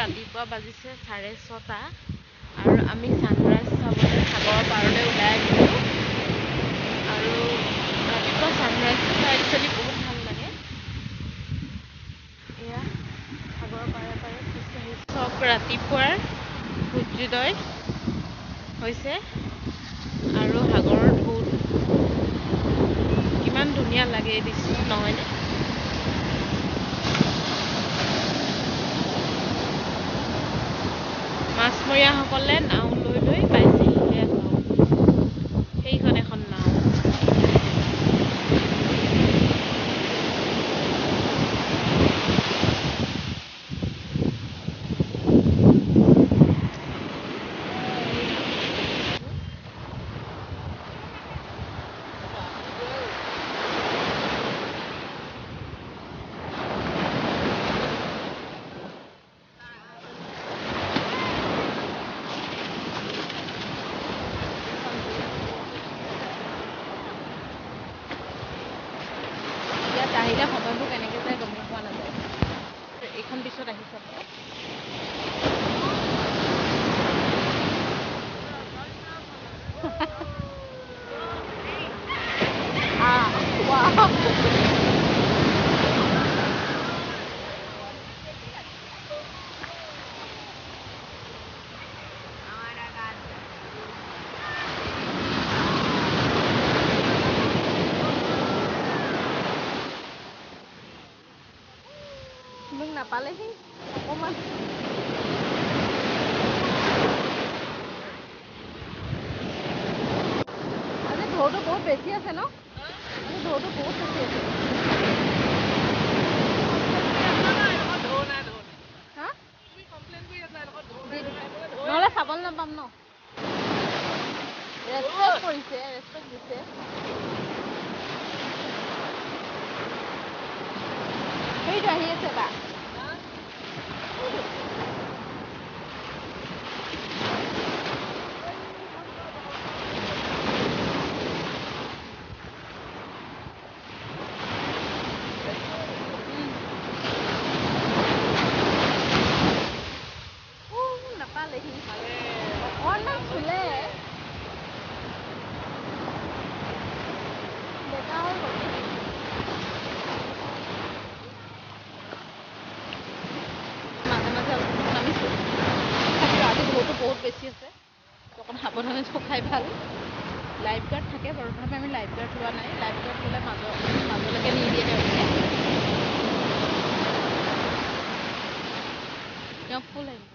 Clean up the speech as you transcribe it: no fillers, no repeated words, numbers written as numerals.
ৰাতিপুৱা বাজিছে 6:30 আৰু আমি ছানৰাইজ চাবলৈ সাগৰৰ পাৰলৈ ওলাই আহিছোঁ আৰু ৰাতিপুৱা ছানৰাইজটো চাই একচুৱেলি বহুত ভাল লাগে। এয়া সাগৰৰ পাৰে পাৰে খোজকাঢ়ি চব ৰাতিপুৱাৰ সূৰ্যোদয় হৈছে আৰু সাগৰৰ ঢৌটো কিমান ধুনীয়া লাগে এই দৃশ্য, নহয়নে? মাছমৰীয়াসকলে নাও লৈ লৈ পাইছে সেইখন এখন নাও। আহিলে সময়বোৰ কেনেকৈ যায় গমেই পোৱা নাযায়। এইখন পিছত আহি চাব। মোক নাপালেহি অকণমান। আজি ঢৌটো বহুত বেছি আছে ন? আজি ঢৌটো বহুত বেছি আছে। নহ'লে চাবলৈ নাপাম ন? ৰেচপেক্ট কৰিছে, ৰেচপেক্ট দিছে। সেইটো আহি আছে বা নাপালেহি অকণমান চুলে বেকা হৈ গ'ল। মাজে মাজে অলপ নামিছোঁ। আজি ঢৌটো বহুত বেছি আছে, অকণ সাৱধানে চখাই ভাল। লাইফ গাৰ্ড থাকে বাৰু, তথাপি আমি লাইফ গাৰ্ড লোৱা নাই। লাইফ গাৰ্ড ল'লে মাজলৈকে নিদিয়ে তেওঁলোকে। তেওঁক ফুল আহিব।